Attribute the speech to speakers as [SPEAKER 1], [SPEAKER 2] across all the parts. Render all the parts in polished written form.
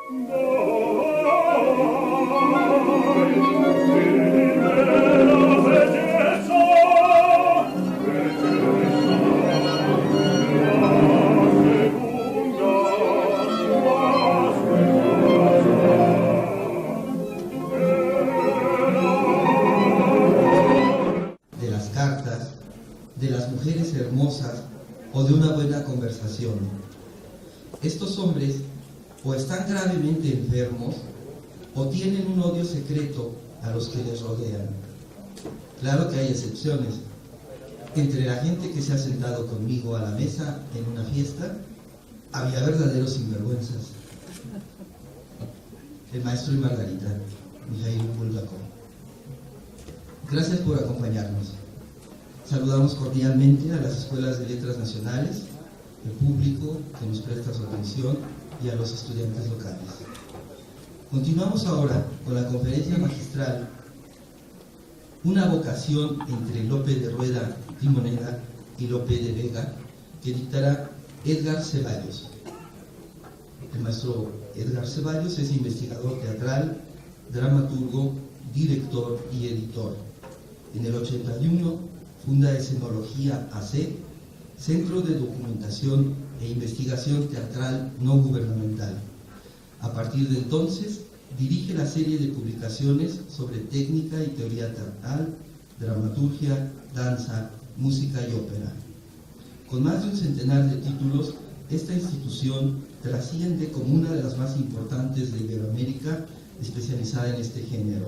[SPEAKER 1] De las mujeres hermosas o de una buena conversación. Estos hombres o están gravemente enfermos o tienen un odio secreto a los que les rodean. Claro que hay excepciones. Entre la gente que se ha sentado conmigo a la mesa en una fiesta, había verdaderos sinvergüenzas. El maestro y Margarita, Mijail Bulgakov. Gracias por acompañarnos. Saludamos cordialmente a las escuelas de letras nacionales, el público que nos presta su atención y a los estudiantes locales. Continuamos ahora con la conferencia magistral Una vocación entre Lope de Rueda Timoneda y Lope de Vega, que dictará Edgar Ceballos. El maestro Edgar Ceballos es investigador teatral, dramaturgo, director y editor. En el 81 funda Escenología AC, Centro de Documentación e Investigación Teatral No Gubernamental. A partir de entonces, dirige la serie de publicaciones sobre técnica y teoría teatral, dramaturgia, danza, música y ópera. Con más de un centenar de títulos, esta institución trasciende como una de las más importantes de Iberoamérica especializada en este género.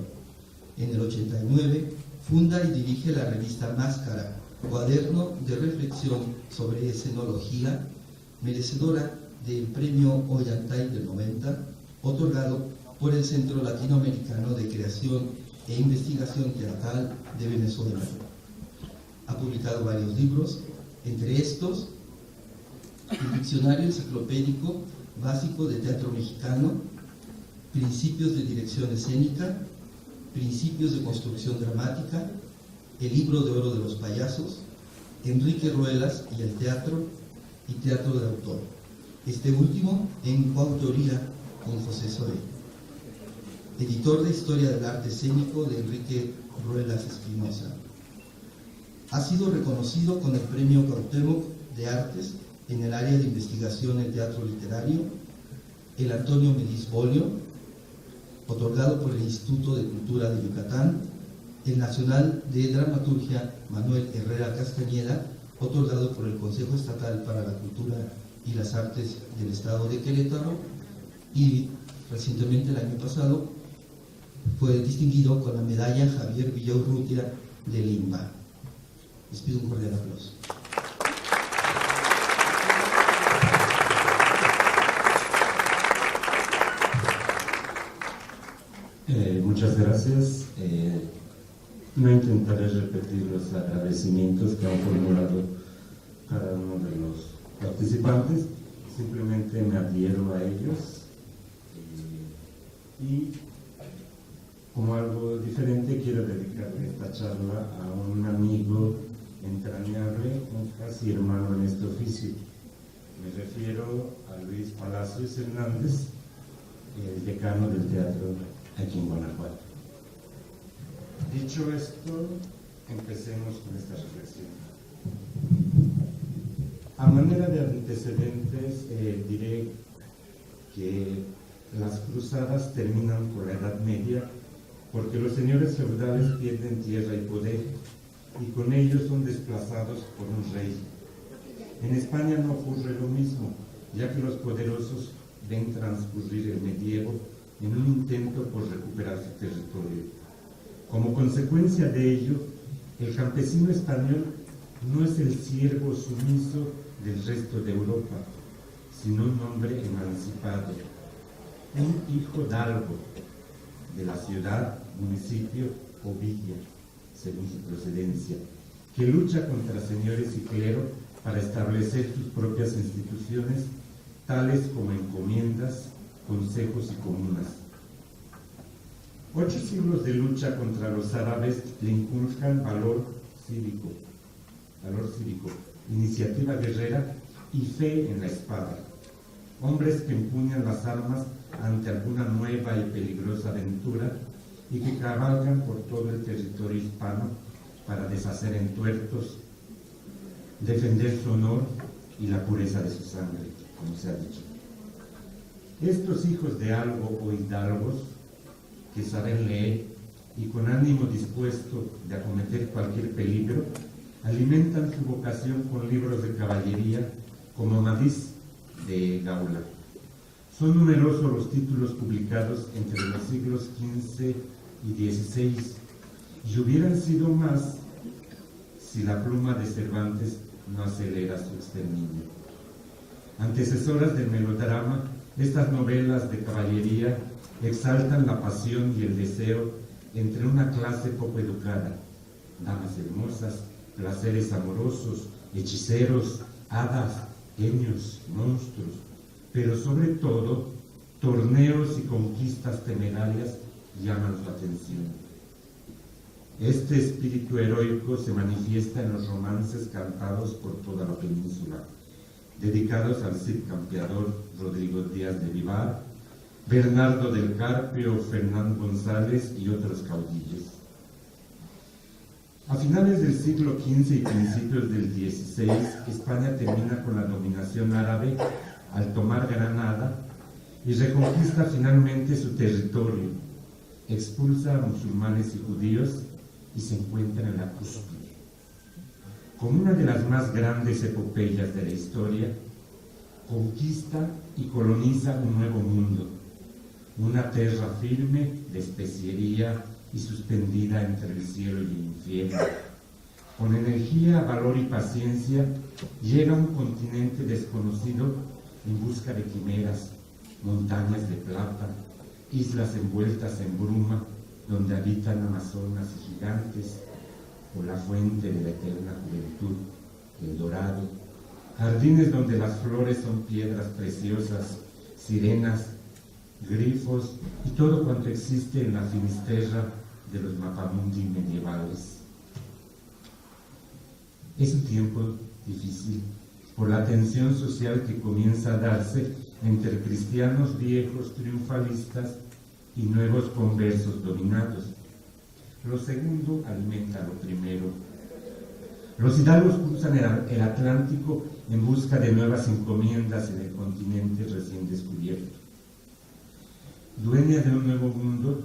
[SPEAKER 1] En el 89, funda y dirige la revista Máscara, cuaderno de reflexión sobre escenología, merecedora del premio Ollantay del 90, otorgado por el Centro Latinoamericano de Creación e Investigación Teatral de Venezuela. Ha publicado varios libros, entre estos, el Diccionario Enciclopédico Básico de Teatro Mexicano, Principios de Dirección Escénica, Principios de Construcción Dramática, El Libro de Oro de los Payasos, Enrique Ruelas y el Teatro, y Teatro de Autor. Este último en coautoría con José Soré. Editor de Historia del Arte Escénico de Enrique Ruelas Espinosa. Ha sido reconocido con el Premio Cuauhtémoc de Artes en el área de investigación en teatro literario, el Antonio Mediz Bolio, otorgado por el Instituto de Cultura de Yucatán, el Nacional de Dramaturgia Manuel Herrera Castañeda, otorgado por el Consejo Estatal para la Cultura y las Artes del Estado de Querétaro, y recientemente, el año pasado, fue distinguido con la medalla Javier Villaurrutia de Lima. Les pido un cordial aplauso.
[SPEAKER 2] Muchas gracias. No intentaré repetir los agradecimientos que han formulado cada uno de los participantes, simplemente me adhiero a ellos y como algo diferente quiero dedicarle esta charla a un amigo entrañable, un casi hermano en este oficio. Me refiero a Luis Palacios Hernández, el decano del teatro aquí en Guanajuato. Dicho esto, empecemos con esta reflexión. A manera de antecedentes, diré que las cruzadas terminan con la Edad Media porque los señores feudales pierden tierra y poder y con ellos son desplazados por un rey. En España no ocurre lo mismo, ya que los poderosos ven transcurrir el medievo en un intento por recuperar su territorio. Como consecuencia de ello, el campesino español no es el siervo sumiso del resto de Europa, sino un hombre emancipado, un hijo d'algo de la ciudad, municipio o villa, según su procedencia, que lucha contra señores y clero para establecer sus propias instituciones, tales como encomiendas, consejos y comunas. 8 siglos de lucha contra los árabes le inculcan valor cívico, iniciativa guerrera y fe en la espada. hombres que empuñan las armas ante alguna nueva y peligrosa aventura y que cabalgan por todo el territorio hispano para deshacer entuertos, defender su honor y la pureza de su sangre, como se ha dicho. Estos hijos de algo o hidalgos que saben leer y con ánimo dispuesto de acometer cualquier peligro, alimentan su vocación con libros de caballería como Amadís de Gaula. Son numerosos los títulos publicados entre los siglos XV y XVI, y hubieran sido más si la pluma de Cervantes no acelera su exterminio. Antecesoras del melodrama, estas novelas de caballería exaltan la pasión y el deseo entre una clase poco educada, damas hermosas, placeres amorosos, hechiceros, hadas, genios, monstruos, pero sobre todo, torneos y conquistas temerarias llaman su atención. Este espíritu heroico se manifiesta en los romances cantados por toda la península, dedicados al Cid campeador Rodrigo Díaz de Vivar, Bernardo del Carpio, Fernán González y otros caudillos. A finales del siglo XV y principios del XVI, España termina con la dominación árabe al tomar Granada y reconquista finalmente su territorio, expulsa a musulmanes y judíos y se encuentra en la cúspide. Como una de las más grandes epopeyas de la historia, conquista y coloniza un nuevo mundo, una tierra firme de especiería y suspendida entre el cielo y el infierno. Con energía, valor y paciencia, llega a un continente desconocido en busca de quimeras, montañas de plata, islas envueltas en bruma, donde habitan amazonas y gigantes, o la fuente de la eterna juventud, el Dorado, jardines donde las flores son piedras preciosas, sirenas, grifos y todo cuanto existe en la Finisterra de los mapamundi medievales. Es un tiempo difícil por la tensión social que comienza a darse entre cristianos viejos triunfalistas y nuevos conversos dominados. Lo segundo alimenta lo primero. Los hidalgos cruzan el Atlántico en busca de nuevas encomiendas en el continente recién descubierto. Dueña de un nuevo mundo,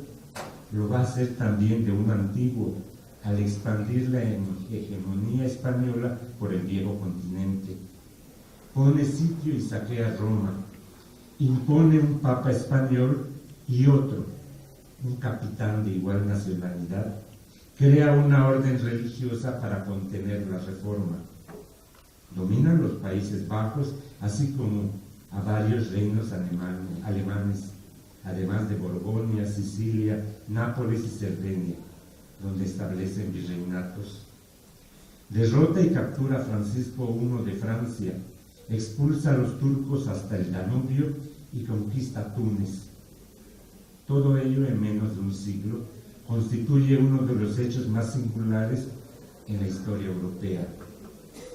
[SPEAKER 2] lo va a hacer también de un antiguo, al expandir la hegemonía española por el viejo continente. Pone sitio y saquea Roma, impone un papa español y otro, un capitán de igual nacionalidad, crea una orden religiosa para contener la reforma. Dominan los Países Bajos, así como a varios reinos alemanes, además de Borgoña, Sicilia, Nápoles y Cerdeña, donde establecen virreinatos. Derrota y captura a Francisco I de Francia, expulsa a los turcos hasta el Danubio y conquista Túnez. Todo ello en menos de un siglo constituye uno de los hechos más singulares en la historia europea.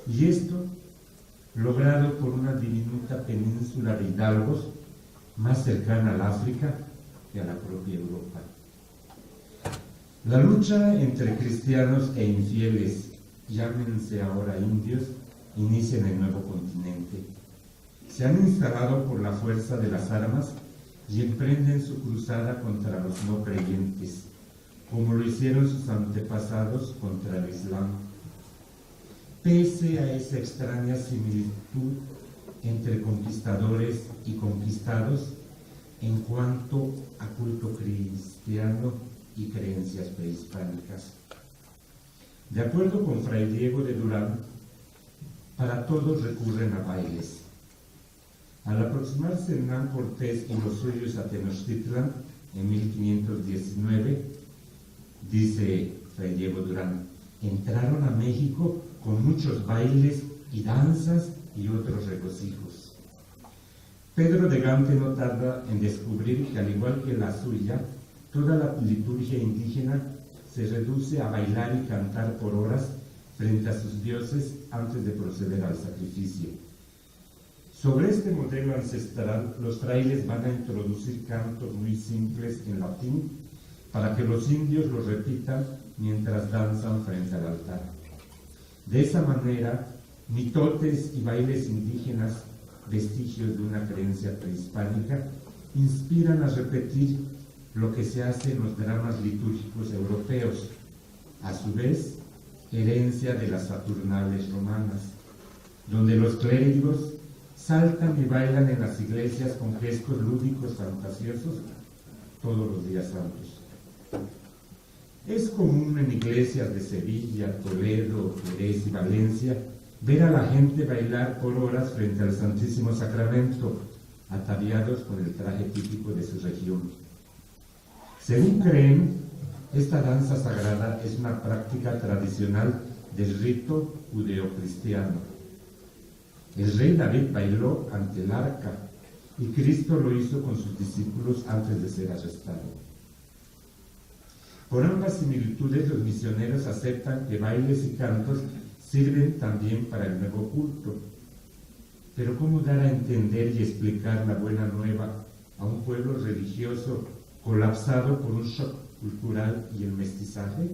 [SPEAKER 2] Y esto, logrado por una diminuta península de hidalgos, más cercana al África que a la propia Europa. La lucha entre cristianos e infieles, llámense ahora indios, inicia en el nuevo continente. Se han instalado por la fuerza de las armas y emprenden su cruzada contra los no creyentes, como lo hicieron sus antepasados contra el Islam. Pese a esa extraña similitud entre conquistadores y conquistados en cuanto a culto cristiano y creencias prehispánicas. De acuerdo con Fray Diego de Durán, para todos recurren a bailes. Al aproximarse Hernán Cortés y los suyos a Tenochtitlan en 1519, dice Fray Diego Durán, entraron a México con muchos bailes y danzas y otros regocijos. Pedro de Gante no tarda en descubrir que, al igual que la suya, toda la liturgia indígena se reduce a bailar y cantar por horas frente a sus dioses antes de proceder al sacrificio. Sobre este modelo ancestral, los frailes van a introducir cantos muy simples en latín para que los indios los repitan mientras danzan frente al altar. De esa manera, mitotes y bailes indígenas, vestigios de una creencia prehispánica, inspiran a repetir lo que se hace en los dramas litúrgicos europeos, a su vez, herencia de las Saturnales romanas, donde los clérigos saltan y bailan en las iglesias con gestos lúdicos fantasiosos todos los días santos. Es común en iglesias de Sevilla, Toledo, Jerez y Valencia ver a la gente bailar por horas frente al Santísimo Sacramento, ataviados con el traje típico de su región. Según creen, esta danza sagrada es una práctica tradicional del rito judeocristiano. El rey David bailó ante el arca y Cristo lo hizo con sus discípulos antes de ser arrestado. Por ambas similitudes, los misioneros aceptan que bailes y cantos sirven también para el nuevo culto. Pero ¿cómo dar a entender y explicar la buena nueva a un pueblo religioso colapsado por un shock cultural y el mestizaje?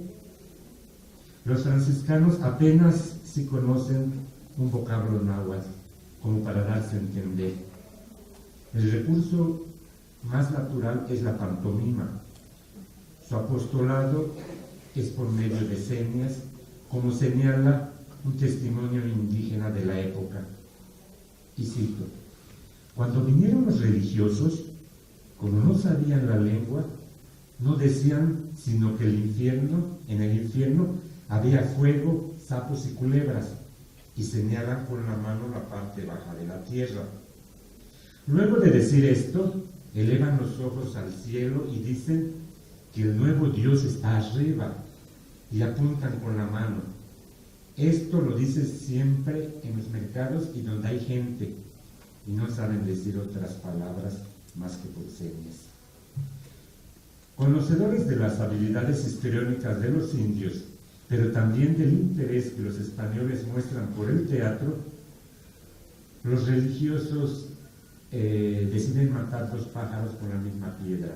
[SPEAKER 2] Los franciscanos apenas si conocen un vocablo náhuatl como para darse a entender. El recurso más natural es la pantomima. Su apostolado es por medio de señas, como señala un testimonio indígena de la época. Y cito: cuando vinieron los religiosos, como no sabían la lengua, no decían sino que en el infierno había fuego, sapos y culebras, y señalan con la mano la parte baja de la tierra. Luego de decir esto, elevan los ojos al cielo y dicen que el nuevo Dios está arriba, y apuntan con la mano. Esto lo dice siempre en los mercados y donde hay gente, y no saben decir otras palabras más que por señas. Conocedores de las habilidades histriónicas de los indios, pero también del interés que los españoles muestran por el teatro, los religiosos deciden matar dos pájaros con la misma piedra: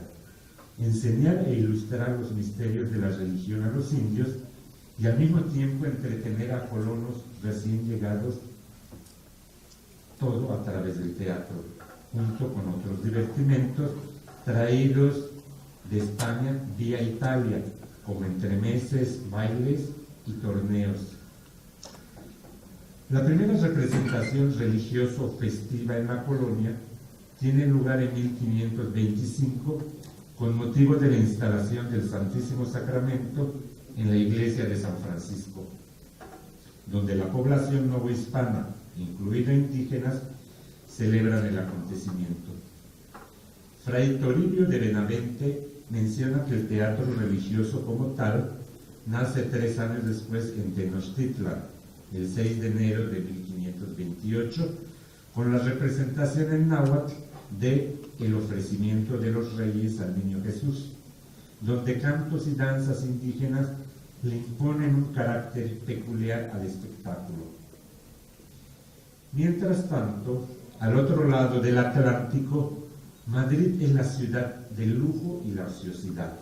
[SPEAKER 2] enseñar e ilustrar los misterios de la religión a los indios y al mismo tiempo entretener a colonos recién llegados, todo a través del teatro, junto con otros divertimentos traídos de España vía Italia, como entremeses, bailes y torneos. La primera representación religioso-festiva en la colonia tiene lugar en 1525 con motivo de la instalación del Santísimo Sacramento en la iglesia de San Francisco, donde la población novohispana, incluida indígenas, celebran el acontecimiento. Fray Toribio de Benavente menciona que el teatro religioso como tal nace 3 años después en Tenochtitlan, el 6 de enero de 1528, con la representación en náhuatl de el ofrecimiento de los reyes al niño Jesús, donde cantos y danzas indígenas le imponen un carácter peculiar al espectáculo. Mientras tanto, al otro lado del Atlántico, Madrid es la ciudad del lujo y la ociosidad.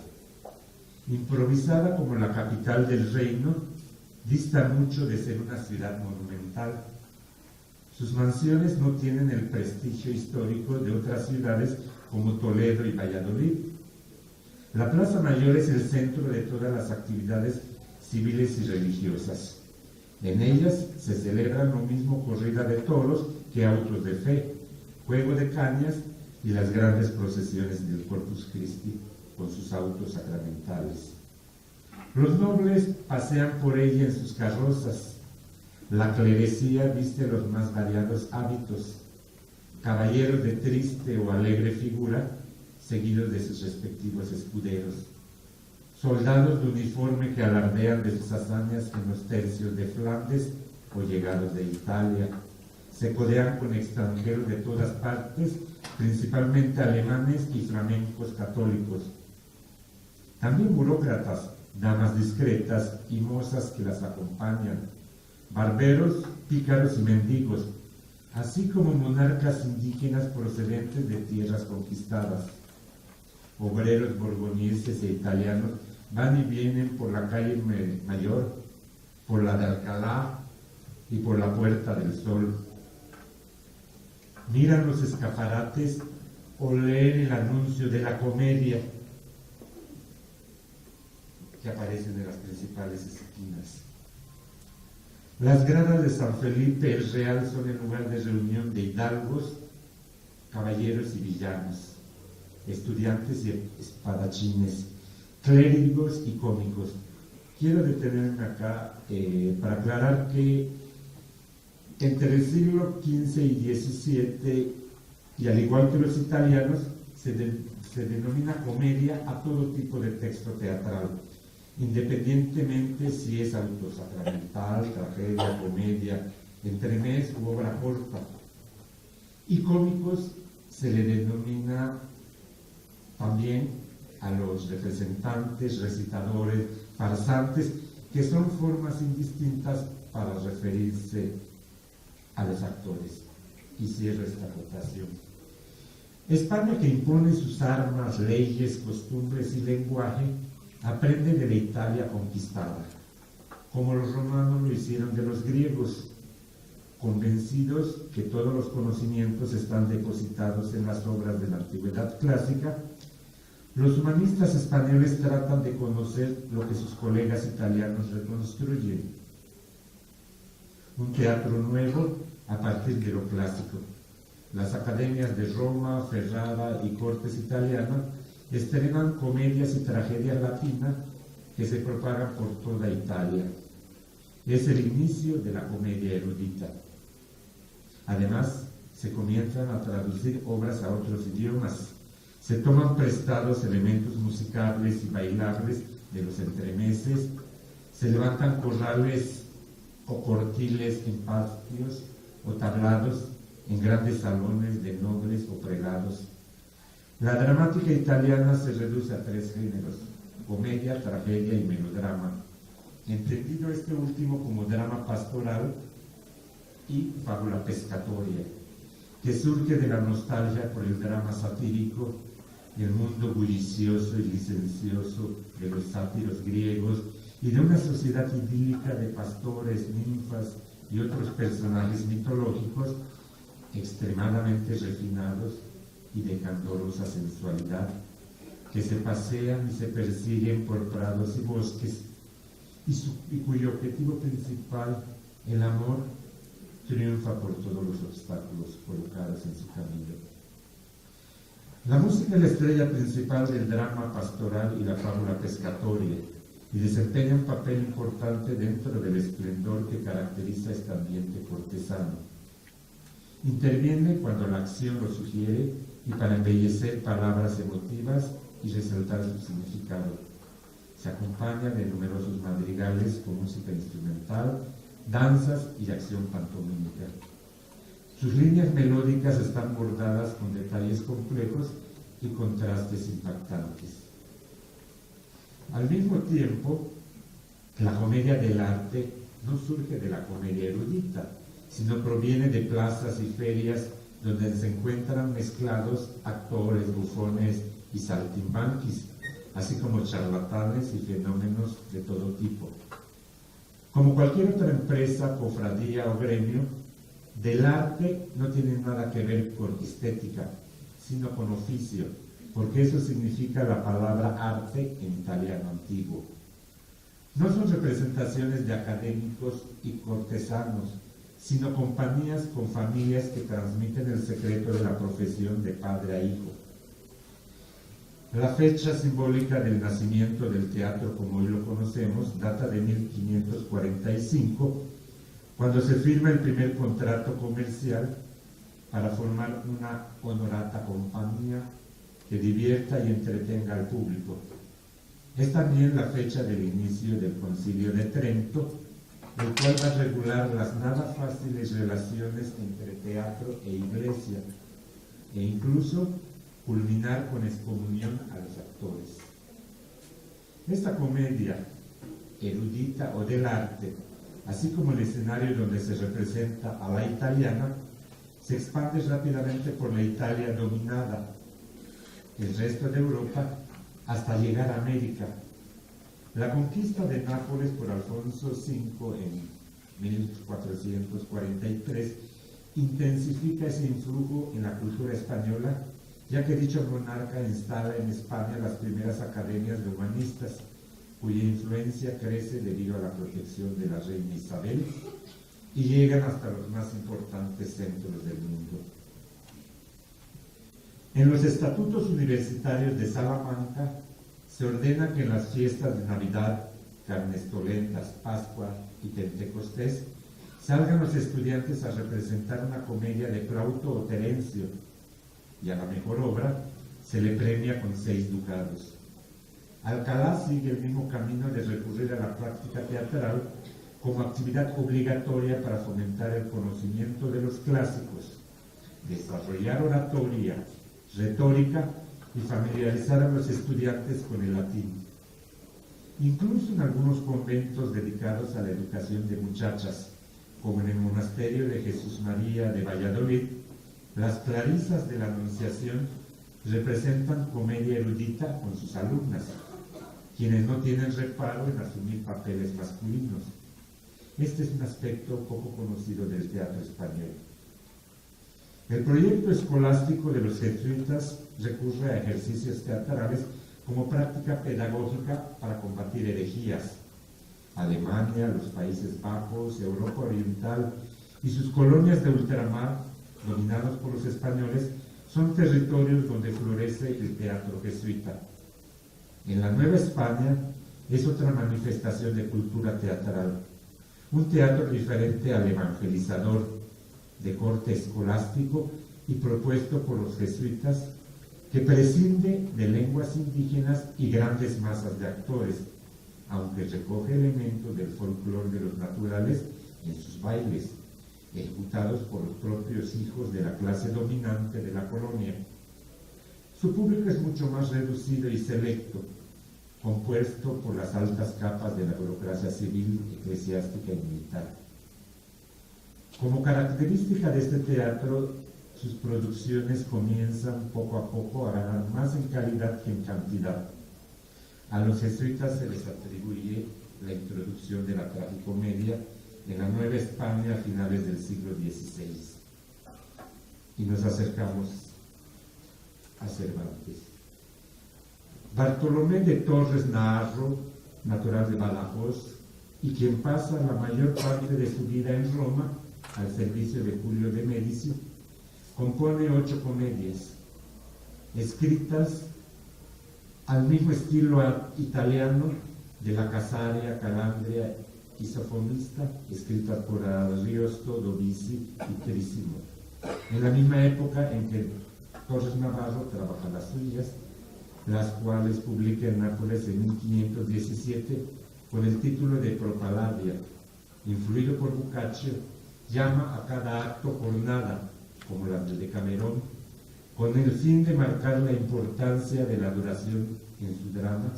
[SPEAKER 2] Improvisada como la capital del reino, dista mucho de ser una ciudad monumental. Sus mansiones no tienen el prestigio histórico de otras ciudades como Toledo y Valladolid. La Plaza Mayor es el centro de todas las actividades civiles y religiosas. En ellas se celebran lo mismo corrida de toros que autos de fe, juego de cañas y las grandes procesiones del Corpus Christi con sus autos sacramentales. Los nobles pasean por ella en sus carrozas. La clerecía viste los más variados hábitos, caballeros de triste o alegre figura, seguidos de sus respectivos escuderos, soldados de uniforme que alardean de sus hazañas en los tercios de Flandes o llegados de Italia, se codean con extranjeros de todas partes, principalmente alemanes y flamencos católicos. También burócratas, damas discretas y mozas que las acompañan, barberos, pícaros y mendigos, así como monarcas indígenas procedentes de tierras conquistadas. Obreros borgoñeses e italianos van y vienen por la calle Mayor, por la de Alcalá y por la Puerta del Sol. Miran los escaparates o leen el anuncio de la comedia que aparecen en las principales esquinas. Las gradas de San Felipe el Real son el lugar de reunión de hidalgos, caballeros y villanos, estudiantes y espadachines, clérigos y cómicos. Quiero detenerme acá para aclarar que entre el siglo XV y XVII, y al igual que los italianos, se denomina comedia a todo tipo de texto teatral, independientemente si es autosacramental, tragedia, comedia, entremés u obra corta. Y cómicos se le denomina también a los representantes, recitadores, farsantes, que son formas indistintas para referirse a los actores. Y cierro esta acotación. España, que impone sus armas, leyes, costumbres y lenguaje, aprende de la Italia conquistada, como los romanos lo hicieron de los griegos, convencidos que todos los conocimientos están depositados en las obras de la antigüedad clásica. Los humanistas españoles tratan de conocer lo que sus colegas italianos reconstruyen. Un teatro nuevo a partir de lo clásico. Las academias de Roma, Ferrara y Cortes italianas estrenan comedias y tragedias latinas que se propagan por toda Italia. Es el inicio de la comedia erudita. Además, se comienzan a traducir obras a otros idiomas. Se toman prestados elementos musicales y bailables de los entremeses, se levantan corrales o cortiles en patios o tablados en grandes salones de nobles o prelados. La dramática italiana se reduce a 3 géneros: comedia, tragedia y melodrama, entendido este último como drama pastoral y fábula pescatoria, que surge de la nostalgia por el drama satírico, el mundo bullicioso y licencioso de los sátiros griegos y de una sociedad idílica de pastores, ninfas y otros personajes mitológicos extremadamente refinados y de candorosa sensualidad, que se pasean y se persiguen por prados y bosques, y cuyo objetivo principal, el amor, triunfa por todos los obstáculos colocados en su camino. La música es la estrella principal del drama pastoral y la fábula pescatoria, y desempeña un papel importante dentro del esplendor que caracteriza este ambiente cortesano. Interviene cuando la acción lo sugiere y para embellecer palabras emotivas y resaltar su significado. Se acompaña de numerosos madrigales con música instrumental, danzas y acción pantomímica. Sus líneas melódicas están bordadas con detalles complejos y contrastes impactantes. Al mismo tiempo, la comedia del arte no surge de la comedia erudita, sino proviene de plazas y ferias donde se encuentran mezclados actores, bufones y saltimbanquis, así como charlatanes y fenómenos de todo tipo. Como cualquier otra empresa, cofradía o gremio, del arte no tiene nada que ver con estética, sino con oficio, porque eso significa la palabra arte en italiano antiguo. No son representaciones de académicos y cortesanos, sino compañías con familias que transmiten el secreto de la profesión de padre a hijo. La fecha simbólica del nacimiento del teatro como hoy lo conocemos data de 1545, cuando se firma el primer contrato comercial para formar una honorata compañía que divierta y entretenga al público. Es también la fecha del inicio del Concilio de Trento, el cual va a regular las nada fáciles relaciones entre teatro e iglesia, e incluso culminar con excomunión a los actores. Esta comedia erudita o del arte, así como el escenario donde se representa a la italiana, se expande rápidamente por la Italia dominada, el resto de Europa, hasta llegar a América. La conquista de Nápoles por Alfonso V en 1443 intensifica ese influjo en la cultura española, ya que dicho monarca instala en España las primeras academias de humanistas, cuya influencia crece debido a la protección de la reina Isabel y llegan hasta los más importantes centros del mundo. En los estatutos universitarios de Salamanca se ordena que en las fiestas de Navidad, Carnestolendas, Pascua y Pentecostés salgan los estudiantes a representar una comedia de Plauto o Terencio, y a la mejor obra se le premia con 6 ducados. Alcalá sigue el mismo camino de recurrir a la práctica teatral como actividad obligatoria para fomentar el conocimiento de los clásicos, desarrollar oratoria, retórica y familiarizar a los estudiantes con el latín. Incluso en algunos conventos dedicados a la educación de muchachas, como en el monasterio de Jesús María de Valladolid, las clarisas de la Anunciación representan comedia erudita con sus alumnas, quienes no tienen reparo en asumir papeles masculinos. Este es un aspecto poco conocido del teatro español. El proyecto escolástico de los jesuitas recurre a ejercicios teatrales como práctica pedagógica para combatir herejías. Alemania, los Países Bajos, Europa Oriental y sus colonias de ultramar, dominados por los españoles, son territorios donde florece el teatro jesuita. En la Nueva España es otra manifestación de cultura teatral, un teatro diferente al evangelizador, de corte escolástico y propuesto por los jesuitas, que prescinde de lenguas indígenas y grandes masas de actores, aunque recoge elementos del folclore de los naturales en sus bailes, ejecutados por los propios hijos de la clase dominante de la colonia. Su público es mucho más reducido y selecto, compuesto por las altas capas de la burocracia civil, eclesiástica y militar. Como característica de este teatro, sus producciones comienzan poco a poco a ganar más en calidad que en cantidad. A los jesuitas se les atribuye la introducción de la tragicomedia en la Nueva España a finales del siglo XVI. Y nos acercamos a Cervantes. Bartolomé de Torres Naharro, natural de Badajoz, y quien pasa la mayor parte de su vida en Roma al servicio de Julio de Médici, compone 8 comedias, escritas al mismo estilo italiano de la Casaria, Calandria y Sofonista, escritas por Ariosto, Dovici y Trísimo, en la misma época en que Torres Navarro trabaja las suyas, las cuales publica en Nápoles en 1517 con el título de Propaladia. Influido por Boccaccio, llama a cada acto jornada, como la del Decamerón, con el fin de marcar la importancia de la duración en su drama,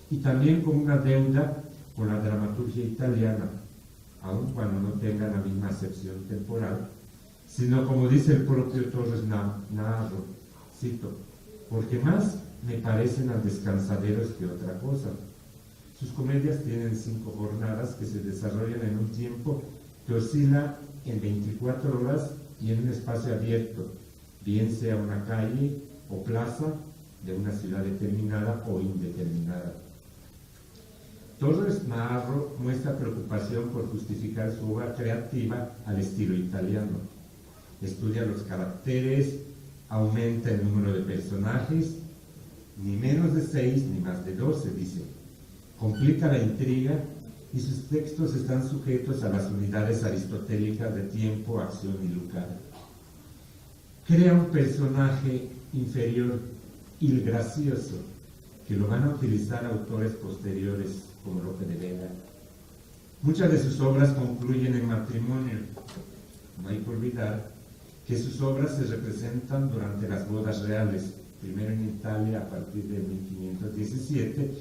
[SPEAKER 2] y también con una deuda con la dramaturgia italiana, aun cuando no tenga la misma acepción temporal, sino como dice el propio Torres Naharro, cito, porque más me parecen al descansaderos que otra cosa. Sus comedias tienen 5 jornadas que se desarrollan en un tiempo que oscila en 24 horas y en un espacio abierto, bien sea una calle o plaza de una ciudad determinada o indeterminada. Torres Naharro muestra preocupación por justificar su obra creativa al estilo italiano. Estudia los caracteres, aumenta el número de personajes, ni menos de 6 ni más de 12, dice. Complica la intriga y sus textos están sujetos a las unidades aristotélicas de tiempo, acción y lugar. Crea un personaje inferior y gracioso que lo van a utilizar autores posteriores como Lope de Vega. Muchas de sus obras concluyen en matrimonio. No hay que olvidar que sus obras se representan durante las bodas reales, primero en Italia a partir de 1517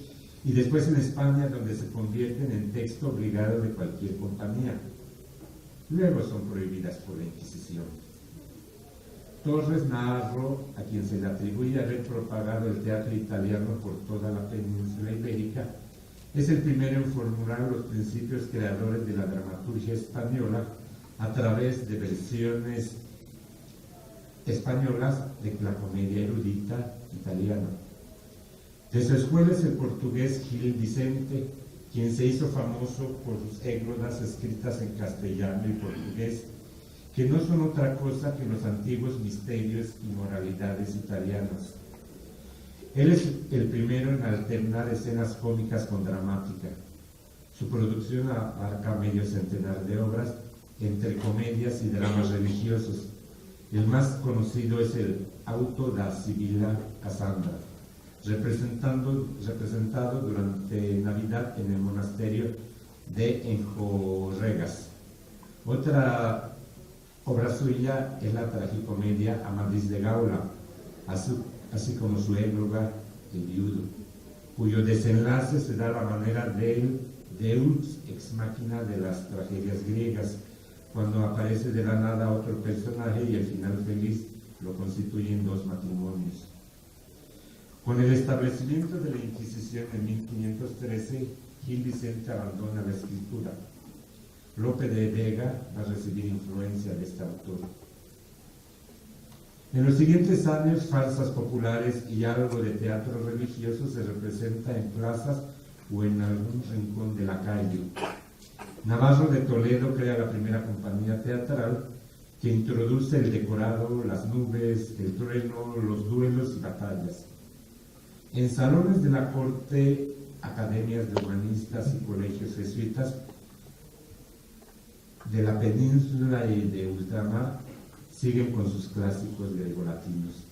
[SPEAKER 2] y después en España, donde se convierten en texto obligado de cualquier compañía. Luego son prohibidas por la Inquisición. Torres Naharro, a quien se le atribuye haber propagado el teatro italiano por toda la península ibérica, es el primero en formular los principios creadores de la dramaturgia española a través de versiones españolas de la comedia erudita italiana. De su escuela es el portugués Gil Vicente, quien se hizo famoso por sus églogas escritas en castellano y portugués, que no son otra cosa que los antiguos misterios y moralidades italianos. Él es el primero en alternar escenas cómicas con dramática. Su producción abarca medio centenar de obras entre comedias y dramas religiosos. El más conocido es el Auto da Sibila Cassandra, representado durante Navidad en el monasterio de Enjorregas. Otra obra suya es la tragicomedia Amadís de Gaula, así como su égloga El Viudo, cuyo desenlace se da a la manera del Deus ex machina de las tragedias griegas, cuando aparece de la nada otro personaje y el final feliz lo constituyen dos matrimonios. Con el establecimiento de la Inquisición en 1513, Gil Vicente abandona la escritura. Lope de Vega va a recibir influencia de este autor. En los siguientes años, farsas populares y algo de teatro religioso se representa en plazas o en algún rincón de la calle. Navarro de Toledo crea la primera compañía teatral que introduce el decorado, las nubes, el trueno, los duelos y batallas. En salones de la corte, academias de humanistas y colegios jesuitas de la península y de ultramar siguen con sus clásicos gregolatinos.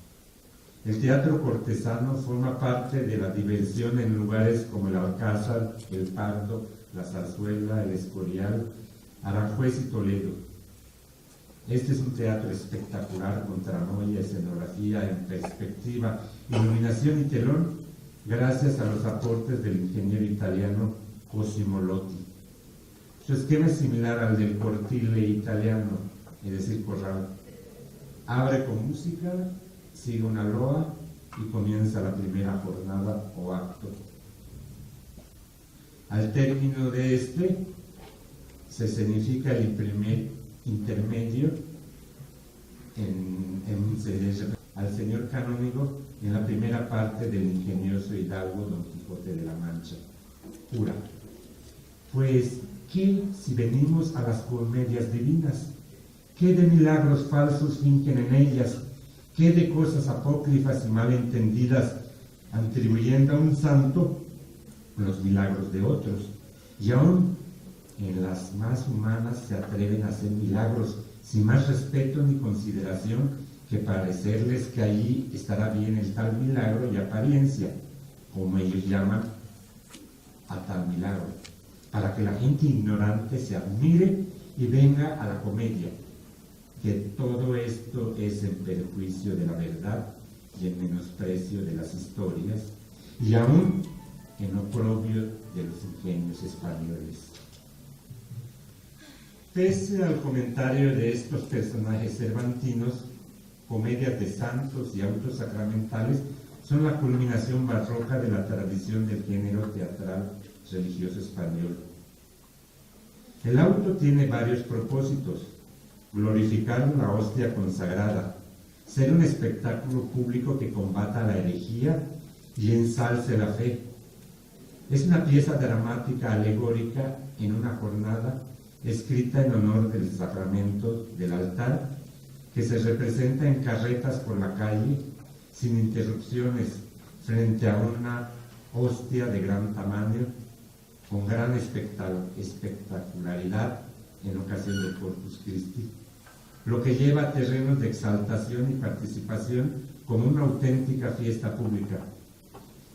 [SPEAKER 2] El teatro cortesano forma parte de la diversión en lugares como el Alcázar, el Pardo, la Zarzuela, el Escorial, Aranjuez y Toledo. Este es un teatro espectacular con tramoya, escenografía en perspectiva, iluminación y telón, gracias a los aportes del ingeniero italiano Cosimo Lotti. Su esquema es similar al del cortile italiano, es decir, corral. Abre con música, sigue una loa y comienza la primera jornada o acto. Al término de este, se escenifica el primer intermedio al señor canónigo en la primera parte del ingenioso hidalgo Don Quijote de la Mancha. Pura. Pues, ¿qué si venimos a las comedias divinas? ¿Qué de milagros falsos fingen en ellas? ¿Qué de cosas apócrifas y malentendidas atribuyendo a un santo los milagros de otros? Y aún en las más humanas se atreven a hacer milagros sin más respeto ni consideración que parecerles que allí estará bien el tal milagro y apariencia, como ellos llaman a tal milagro, para que la gente ignorante se admire y venga a la comedia, que todo esto es en perjuicio de la verdad y en menosprecio de las historias, y aún en oprobio de los ingenios españoles. Pese al comentario de estos personajes cervantinos, comedias de santos y autos sacramentales son la culminación barroca de la tradición del género teatral religioso español. El auto tiene varios propósitos: glorificar la hostia consagrada, ser un espectáculo público que combata la herejía y ensalce la fe. Es una pieza dramática alegórica en una jornada escrita en honor del sacramento del altar, que se representa en carretas por la calle, sin interrupciones, frente a una hostia de gran tamaño, con gran espectacularidad en ocasión del Corpus Christi, lo que lleva a terrenos de exaltación y participación como una auténtica fiesta pública.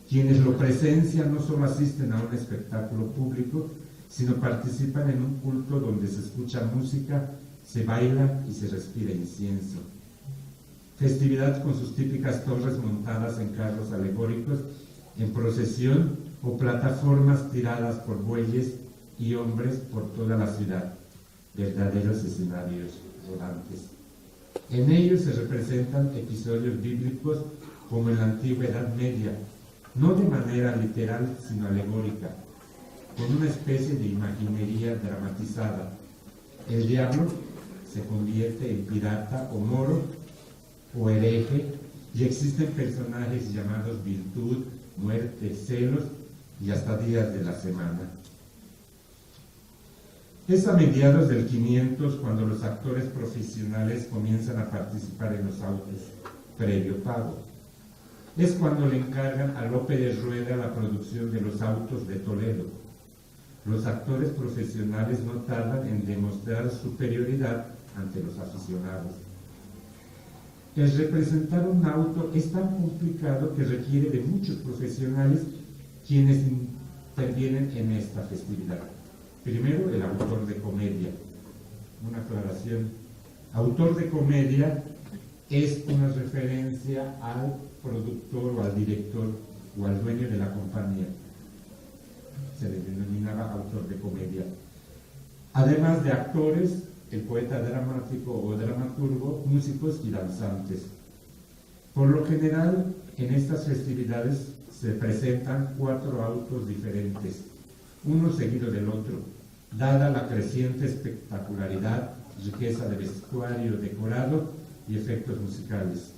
[SPEAKER 2] Quienes lo presencian no solo asisten a un espectáculo público, sino participan en un culto donde se escucha música, se baila y se respira incienso. Festividad con sus típicas torres montadas en carros alegóricos, en procesión o plataformas tiradas por bueyes y hombres por toda la ciudad, verdaderos escenarios rodantes. En ellos se representan episodios bíblicos como en la antigua Edad Media, no de manera literal, sino alegórica, con una especie de imaginería dramatizada. El diablo se convierte en pirata o moro o hereje, y existen personajes llamados virtud, muerte, celos y hasta días de la semana. Es a mediados del 500 cuando los actores profesionales comienzan a participar en los autos, previo pago. Es cuando le encargan a Lope de Rueda la producción de los autos de Toledo. Los actores profesionales no tardan en demostrar superioridad ante los aficionados. El representar un auto es tan complicado que requiere de muchos profesionales quienes intervienen en esta festividad. Primero, el autor de comedia. Una aclaración. Autor de comedia es una referencia al productor o al director o al dueño de la compañía. Se le denominaba autor de comedia. Además de actores, el poeta dramático o dramaturgo, músicos y danzantes. Por lo general, en estas festividades se presentan 4 autos diferentes, uno seguido del otro, dada la creciente espectacularidad, riqueza de vestuario, decorado y efectos musicales.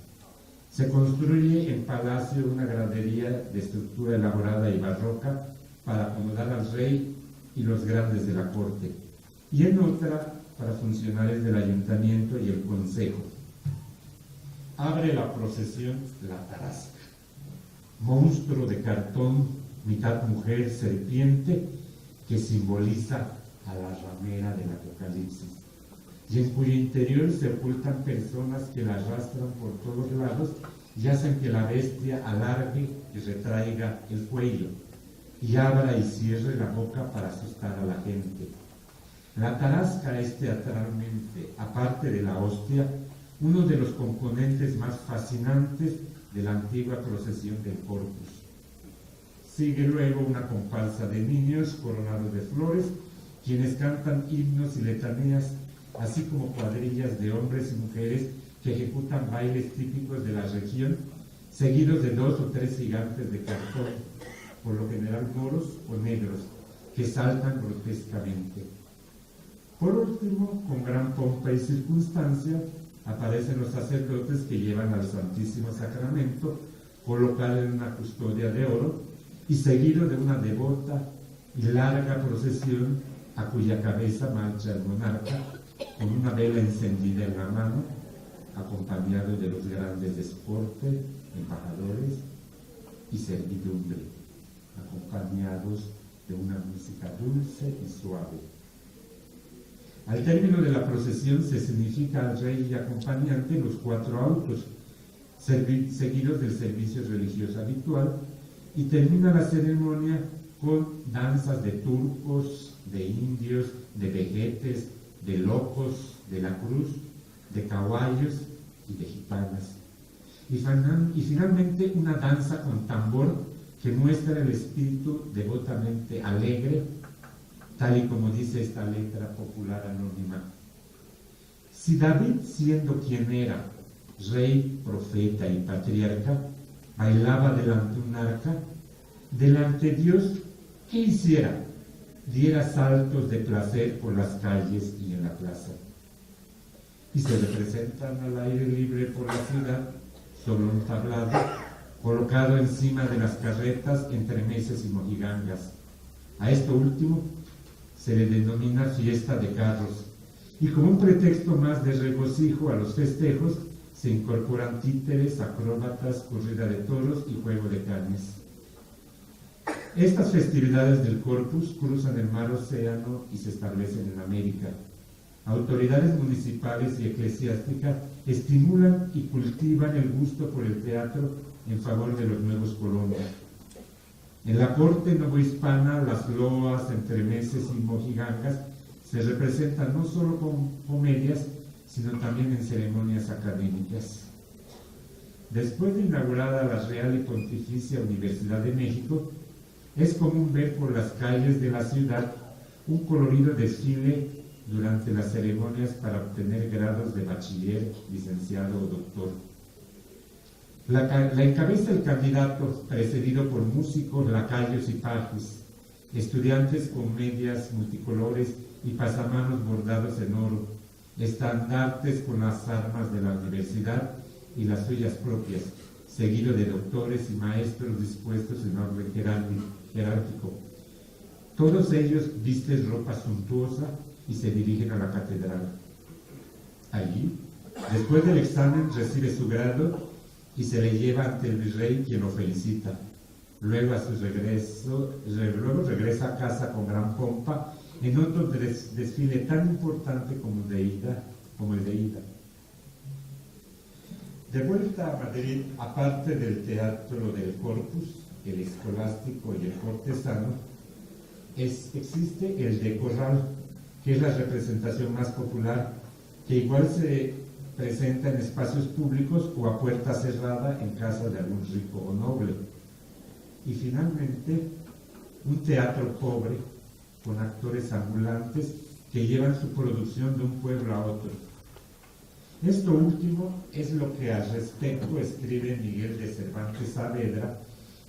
[SPEAKER 2] Se construye en palacio una gradería de estructura elaborada y barroca para acomodar al rey y los grandes de la corte, y en otra para funcionarios del ayuntamiento y el consejo. Abre la procesión la tarasca, monstruo de cartón, mitad mujer, serpiente, que simboliza a la ramera del Apocalipsis, y en cuyo interior se ocultan personas que la arrastran por todos lados y hacen que la bestia alargue y retraiga el cuello, y abra y cierre la boca para asustar a la gente. La tarasca es teatralmente, aparte de la hostia, uno de los componentes más fascinantes de la antigua procesión del Corpus. Sigue luego una comparsa de niños coronados de flores, quienes cantan himnos y letanías, así como cuadrillas de hombres y mujeres que ejecutan bailes típicos de la región, seguidos de 2 o 3 gigantes de cartón, por lo general moros o negros, que saltan grotescamente. Por último, con gran pompa y circunstancia, aparecen los sacerdotes que llevan al Santísimo Sacramento, colocado en una custodia de oro, y seguido de una devota y larga procesión a cuya cabeza marcha el monarca, con una vela encendida en la mano, acompañado de los grandes de escorte, embajadores y servidumbre, acompañados de una música dulce y suave. Al término de la procesión se significa al rey y acompañante los 4 autos, seguidos del servicio religioso habitual, y termina la ceremonia con danzas de turcos, de indios, de vejetes, de locos, de la cruz, de caballos y de gitanas. Y finalmente una danza con tambor que muestra el espíritu devotamente alegre, tal y como dice esta letra popular anónima. Si David, siendo quien era, rey, profeta y patriarca, bailaba delante un arca, delante de Dios, ¿qué hiciera? Diera saltos de placer por las calles y en la plaza. Y se representan al aire libre por la ciudad, sobre un tablado, colocado encima de las carretas entre meses y mojigangas. A esto último se le denomina fiesta de carros, y como un pretexto más de regocijo a los festejos, se incorporan títeres, acróbatas, corrida de toros y juego de cañas. Estas festividades del Corpus cruzan el mar Océano y se establecen en América. Autoridades municipales y eclesiásticas estimulan y cultivan el gusto por el teatro en favor de los nuevos colonos. En la corte novohispana, las loas, entremeses y mojigangas se representan no solo con comedias, sino también en ceremonias académicas. Después de inaugurada la Real y Pontificia Universidad de México, es común ver por las calles de la ciudad un colorido desfile durante las ceremonias para obtener grados de bachiller, licenciado o doctor. La encabeza el candidato, precedido por músicos, lacayos y pajos, estudiantes con medias multicolores y pasamanos bordados en oro, estandartes con las armas de la universidad y las suyas propias, seguido de doctores y maestros dispuestos en orden jerárquico. Todos ellos visten ropa suntuosa y se dirigen a la catedral. Allí, después del examen, recibe su grado y se le lleva ante el virrey, quien lo felicita. Luego regresa a casa con gran pompa en otro desfile tan importante como el de ida. De vuelta a Madrid, aparte del teatro del Corpus, el escolástico y el cortesano, existe el de Corral, que es la representación más popular, que igual se presenta en espacios públicos o a puerta cerrada en casa de algún rico o noble. Y finalmente, un teatro pobre, con actores ambulantes que llevan su producción de un pueblo a otro. Esto último es lo que al respecto escribe Miguel de Cervantes Saavedra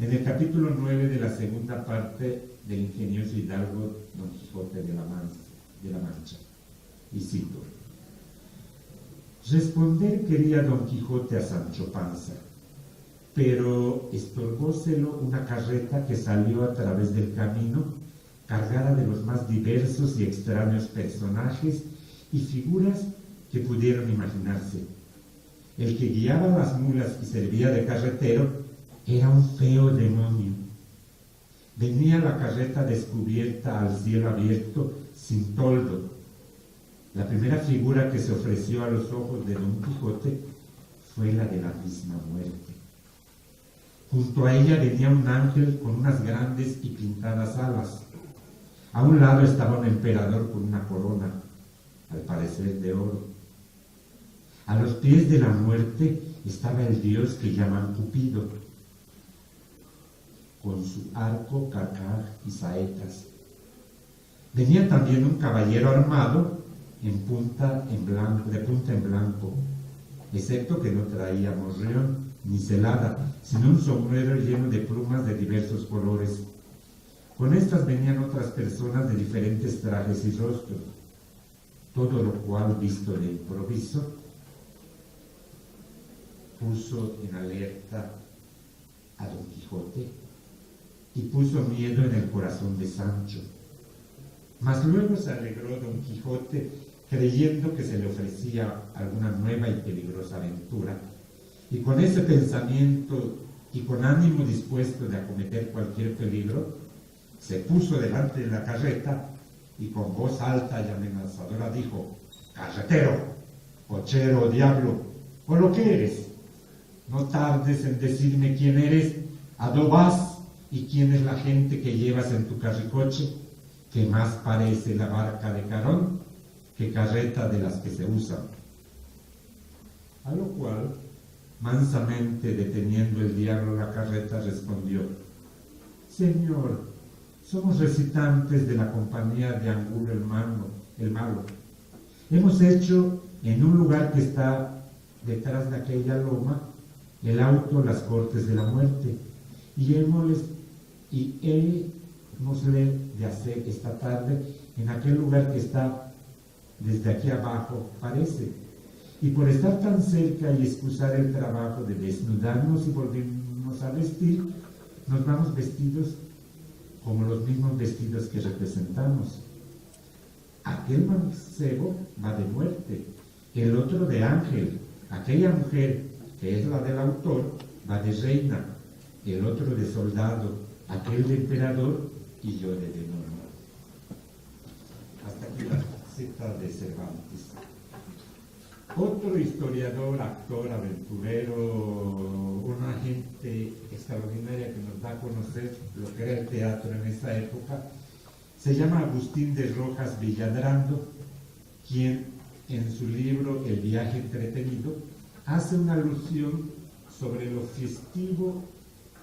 [SPEAKER 2] en el capítulo 9 de la segunda parte del ingenioso hidalgo Don Quijote de la Mancha. Y cito: responder quería Don Quijote a Sancho Panza, pero estorbóselo una carreta que salió a través del camino, cargada de los más diversos y extraños personajes y figuras que pudieron imaginarse. El que guiaba las mulas y servía de carretero era un feo demonio. Venía la carreta descubierta al cielo abierto, sin toldo. La primera figura que se ofreció a los ojos de Don Quijote fue la de la misma muerte. Junto a ella venía un ángel con unas grandes y pintadas alas. A un lado estaba un emperador con una corona, al parecer de oro. A los pies de la muerte estaba el dios que llaman Cupido, con su arco, carcaj y saetas. Venía también un caballero armado de punta en blanco, excepto que no traía morrión ni celada, sino un sombrero lleno de plumas de diversos colores. Con estas venían otras personas de diferentes trajes y rostros, todo lo cual, visto de improviso, puso en alerta a Don Quijote y puso miedo en el corazón de Sancho. Mas luego se alegró Don Quijote, creyendo que se le ofrecía alguna nueva y peligrosa aventura, y con ese pensamiento y con ánimo dispuesto de acometer cualquier peligro, se puso delante de la carreta y con voz alta y amenazadora dijo: «Carretero, cochero, diablo, o lo que eres, no tardes en decirme quién eres, a dónde vas y quién es la gente que llevas en tu carricoche, que más parece la barca de Carón que carreta de las que se usan». A lo cual, mansamente deteniendo el diablo la carreta, respondió: «Señor, somos recitantes de la compañía de Angulo el Malo. Hemos hecho en un lugar que está detrás de aquella loma el auto Las Cortes de la Muerte, y hémosle de hacer esta tarde en aquel lugar que está desde aquí abajo, parece, y por estar tan cerca y excusar el trabajo de desnudarnos y volvernos a vestir, nos vamos vestidos como los mismos vestidos que representamos. Aquel mancebo va de muerte, el otro de ángel, aquella mujer, que es la del autor, va de reina, el otro de soldado, aquel de emperador y yo de demonio». Hasta aquí la cita de Cervantes. Otro historiador, actor, aventurero, una gente extraordinaria que nos da a conocer lo que era el teatro en esa época, se llama Agustín de Rojas Villadrando, quien en su libro El viaje entretenido hace una alusión sobre lo festivo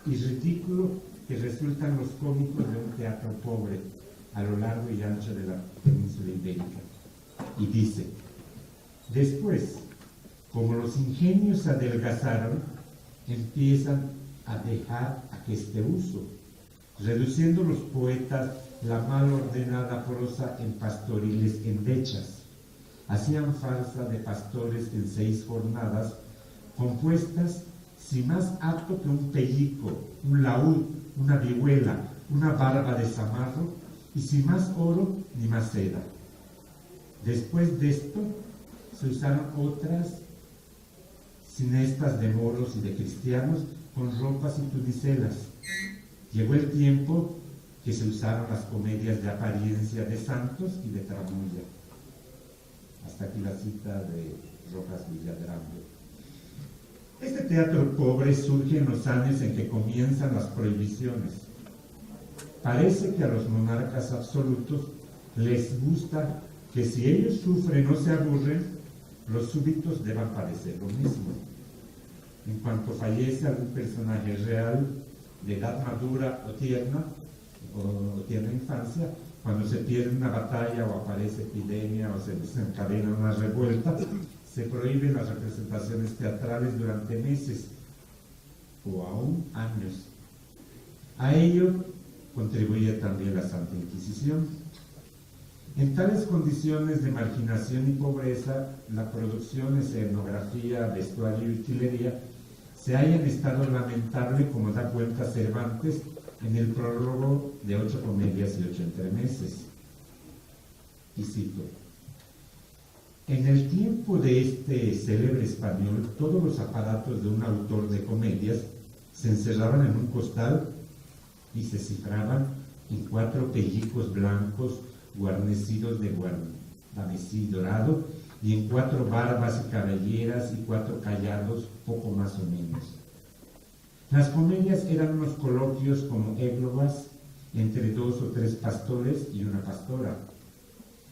[SPEAKER 2] y ridículo que resultan los cómicos de un teatro pobre a lo largo y ancho de la península ibérica. Y dice: después, como los ingenios adelgazaron, empiezan a dejar aqueste uso, reduciendo los poetas la mal ordenada prosa en pastoriles endechas. Hacían farsa de pastores en 6 jornadas, compuestas si más apto que un pellico, un laúd, una vihuela, una barba de zamarro, y sin más oro ni más seda. Después de esto se usaron otras sin estas de moros y de cristianos, con ropas y tunicelas. Llegó el tiempo que se usaron las comedias de apariencia de santos y de tramulla. Hasta aquí la cita de Rojas Villagrande. Este teatro pobre surge en los años en que comienzan las prohibiciones. Parece que a los monarcas absolutos les gusta que si ellos sufren o se aburren, los súbditos deban padecer lo mismo. En cuanto fallece algún personaje real de edad madura o tierna infancia, cuando se pierde una batalla o aparece epidemia o se desencadena una revuelta, se prohíben las representaciones teatrales durante meses o aún años. A ello contribuye también la Santa Inquisición. En tales condiciones de marginación y pobreza, la producción, escenografía, vestuario y utilería se halla en estado lamentable, como da cuenta Cervantes en el prólogo de 8 comedias y 8 entremeses. Y cito: en el tiempo de este célebre español, todos los aparatos de un autor de comedias se encerraban en un costal y se cifraban en 4 pellicos blancos guarnecidos de guardamesí dorado, y en 4 barbas y cabelleras y 4 callados, poco más o menos. Las comedias eran unos coloquios como églogas entre 2 o 3 pastores y una pastora.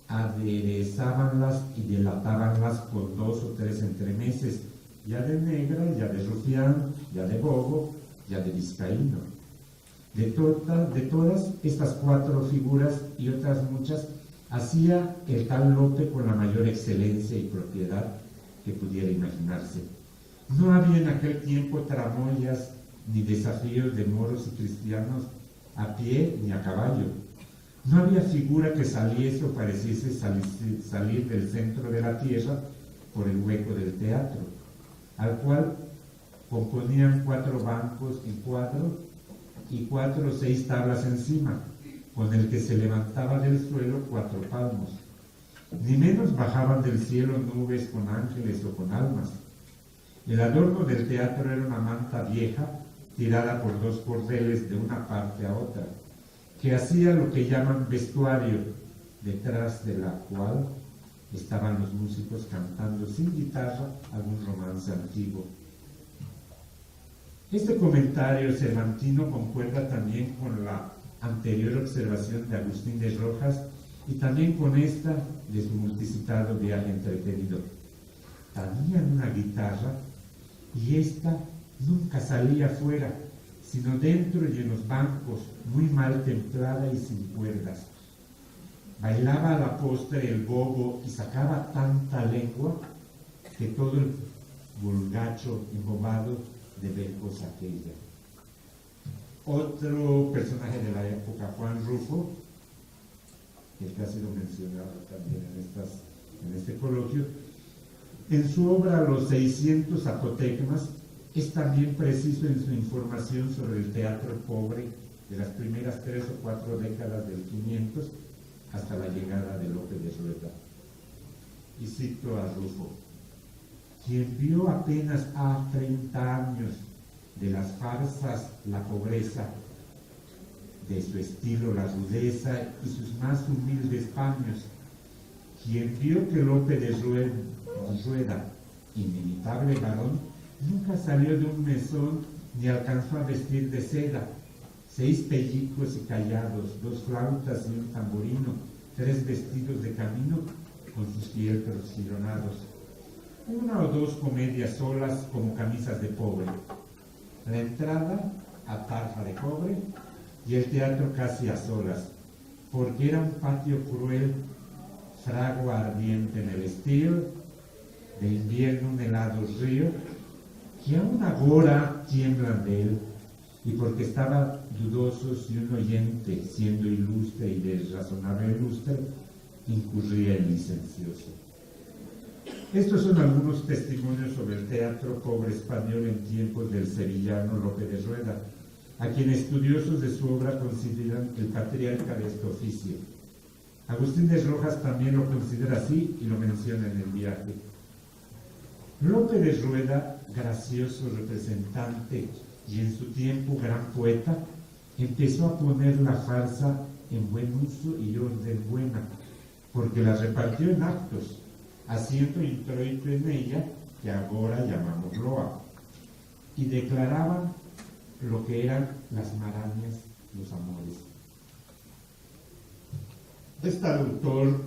[SPEAKER 2] Aderezábanlas y delatábanlas con 2 o 3 entremeses, ya de negra, ya de rufián, ya de bobo, ya de vizcaíno. De todas estas 4 figuras y otras muchas, hacía el tal Lope con la mayor excelencia y propiedad que pudiera imaginarse. No había en aquel tiempo tramoyas ni desafíos de moros y cristianos a pie ni a caballo. No había figura que saliese o pareciese salir del centro de la tierra por el hueco del teatro, al cual componían 4 bancos en cuadro y 4 o 6 tablas encima, con el que se levantaba del suelo 4 palmos. Ni menos bajaban del cielo nubes con ángeles o con almas. El adorno del teatro era una manta vieja tirada por 2 cordeles de una parte a otra, que hacía lo que llaman vestuario, detrás de la cual estaban los músicos cantando sin guitarra algún romance antiguo. Este comentario cervantino concuerda también con la anterior observación de Agustín de Rojas y también con esta de su multicitado viaje entretenido. Tenían una guitarra y esta nunca salía fuera, sino dentro y en los bancos, muy mal templada y sin cuerdas. Bailaba a la postre el bobo y sacaba tanta lengua que todo el vulgacho embobado de ver cosa aquella. Otro personaje de la época, Juan Rufo, el que ha sido mencionado también en este coloquio, en su obra Los 600 apotegmas, es también preciso en su información sobre el teatro pobre de las primeras 3 o 4 décadas del 500 hasta la llegada de Lope de Rueda. Y cito a Rufo: quien vio apenas a 30 años de las farsas la pobreza, de su estilo la rudeza y sus más humildes paños, quien vio que Lope de Rueda, inimitable varón, nunca salió de un mesón ni alcanzó a vestir de seda, 6 pellicos y callados, 2 flautas y un tamborino, 3 vestidos de camino con sus fieltros gironados, 1 o 2 comedias solas como camisas de pobre, la entrada a tarja de cobre y el teatro casi a solas, porque era un patio cruel, fragua ardiente en el estío, de invierno un helado río, que aún agora tiemblan de él, y porque estaba dudoso si un oyente, siendo ilustre y de razonable lustre, incurría en licencioso. Estos son algunos testimonios sobre el teatro pobre español en tiempos del sevillano Lope de Rueda, a quien estudiosos de su obra consideran el patriarca de este oficio. Agustín de Rojas también lo considera así y lo menciona en el viaje. Lope de Rueda, gracioso representante y en su tiempo gran poeta, empezó a poner la farsa en buen uso y orden buena, porque la repartió en actos, haciendo introito en ella, que ahora llamamos loa, y declaraban lo que eran las marañas, los amores. Este autor,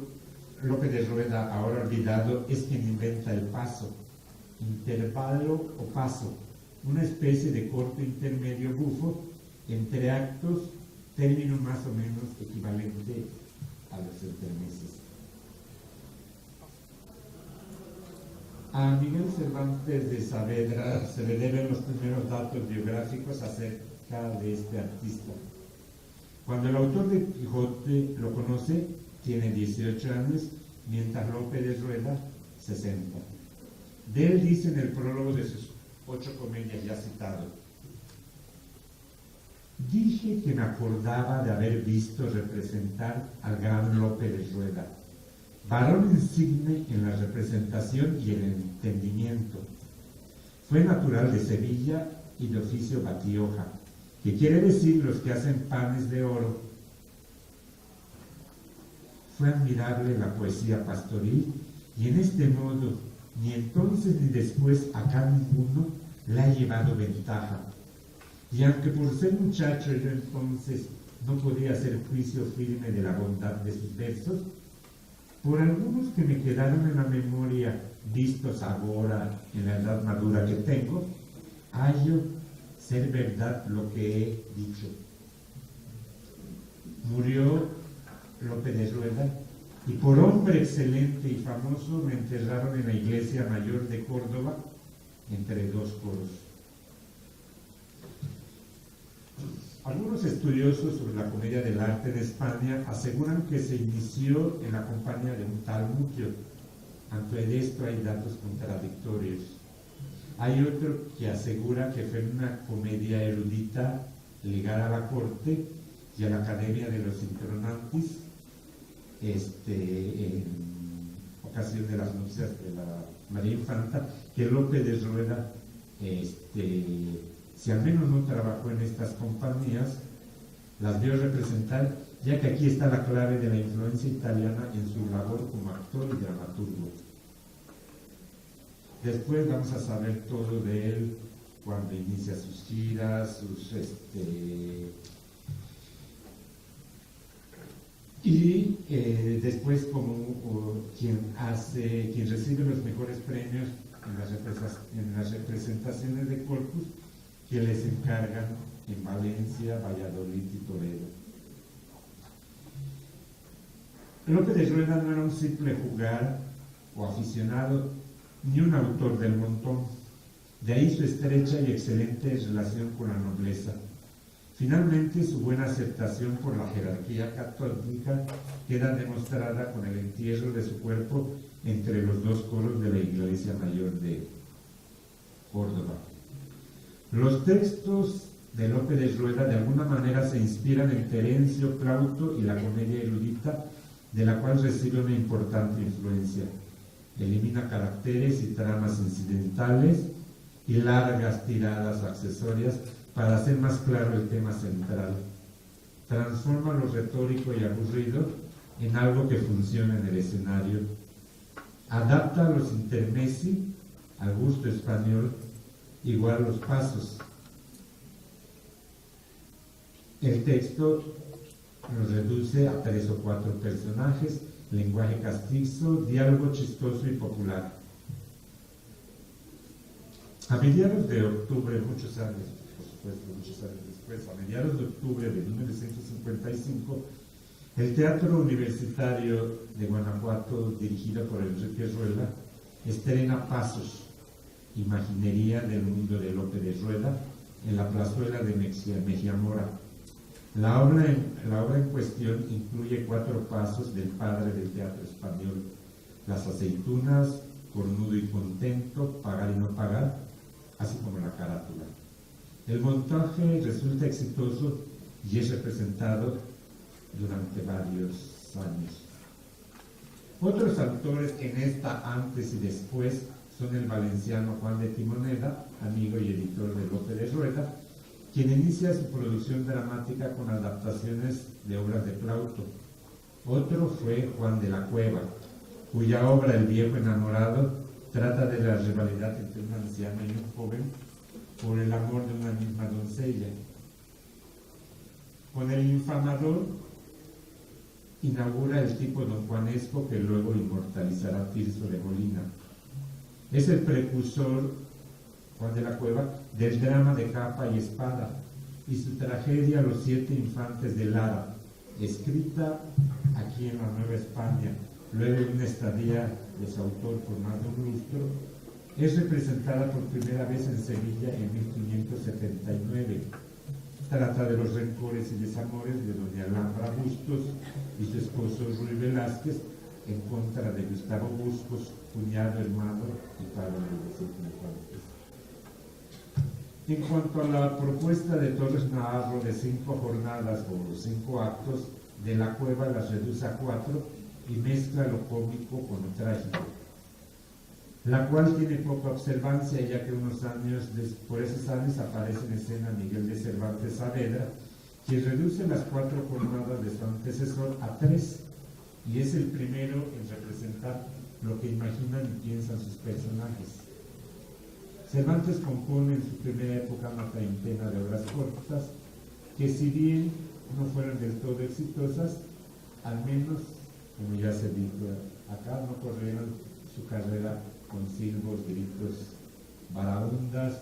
[SPEAKER 2] Lope de Rueda, ahora olvidado, es quien inventa el paso, intervalo o paso, una especie de corte intermedio bufo entre actos, término más o menos equivalente a los entremeses. A Miguel Cervantes de Saavedra se le deben los primeros datos biográficos acerca de este artista. Cuando el autor de Quijote lo conoce, tiene 18 años, mientras Lope de Rueda, 60. De él dice en el prólogo de sus 8 comedias ya citado: dije que me acordaba de haber visto representar al gran Lope de Rueda, varón insigne en la representación y el entendimiento. Fue natural de Sevilla y de oficio batioja, que quiere decir los que hacen panes de oro. Fue admirable la poesía pastoril, y en este modo, ni entonces ni después acá ninguno le ha llevado ventaja. Y aunque por ser muchacho yo entonces no podía hacer juicio firme de la bondad de sus versos, por algunos que me quedaron en la memoria, vistos ahora en la edad madura que tengo, hallo ser verdad lo que he dicho. Murió Lope de Rueda, y por hombre excelente y famoso me enterraron en la iglesia mayor de Córdoba, entre 2 coros. Algunos estudiosos sobre la comedia del arte en España aseguran que se inició en la compañía de un tal Mucchio, aunque de esto hay datos contradictorios. Hay otro que asegura que fue una comedia erudita ligada a la corte y a la Academia de los Intronantis, en ocasión de las nupcias de la María Infanta, que Lope de Rueda, si al menos no trabajó en estas compañías, las vio representar, ya que aquí está la clave de la influencia italiana en su labor como actor y dramaturgo. Después vamos a saber todo de él cuando inicia sus giras, y después como quien recibe los mejores premios en las representaciones de Corpus que les encargan en Valencia, Valladolid y Toledo. Lope de Rueda no era un simple jugar o aficionado, ni un autor del montón. De ahí su estrecha y excelente relación con la nobleza. Finalmente, su buena aceptación por la jerarquía católica queda demostrada con el entierro de su cuerpo entre los 2 coros de la iglesia mayor de Córdoba. Los textos de Lope de Rueda de alguna manera se inspiran en Terencio, Plauto y la comedia erudita, de la cual recibe una importante influencia. Elimina caracteres y tramas incidentales y largas tiradas accesorias para hacer más claro el tema central. Transforma lo retórico y aburrido en algo que funciona en el escenario. Adapta los intermezzi al gusto español, igual los pasos. El texto lo reduce a 3 o 4 personajes, lenguaje castizo, diálogo chistoso y popular. A mediados de octubre, muchos años después, a mediados de octubre de 1955, El Teatro Universitario de Guanajuato, dirigido por Enrique Rueda, estrena Pasos, imaginería del mundo de Lope de Rueda, en la plazuela de Mejía Mora. La obra en cuestión incluye 4 pasos del padre del teatro español: Las aceitunas, Cornudo y contento, Pagar y no pagar, así como la carátula. El montaje resulta exitoso y es representado durante varios años. Otros autores en esta antes y después son el valenciano Juan de Timoneda, amigo y editor de Lope de Rueda, quien inicia su producción dramática con adaptaciones de obras de Plauto. Otro fue Juan de la Cueva, cuya obra El viejo enamorado trata de la rivalidad entre un anciano y un joven por el amor de una misma doncella. Con El infamador inaugura el tipo don Juanesco que luego inmortalizará Tirso de Molina. Es el precursor, Juan de la Cueva, del drama de capa y espada, y su tragedia Los 7 infantes de Lara, escrita aquí en la Nueva España, luego de una estadía de su autor por más de un lustro, es representada por primera vez en Sevilla en 1579. Trata de los rencores y desamores de doña Alhambra Bustos y su esposo Ruy Velázquez en contra de Gustavo Bustos, cuñado, hermano y padre de los 7 infantes. En cuanto a la propuesta de Torres Navarro de 5 jornadas o 5 actos, De la Cueva las reduce a 4 y mezcla lo cómico con lo trágico, la cual tiene poca observancia, ya que unos años por esos años aparece en escena Miguel de Cervantes Saavedra, quien reduce las 4 jornadas de su antecesor a 3, y es el primero en representar lo que imaginan y piensan sus personajes. Cervantes compone en su primera época una treintena de obras cortas, que si bien no fueron del todo exitosas, al menos, como ya se dijo acá, no corrieron su carrera con silbos, gritos, barahundas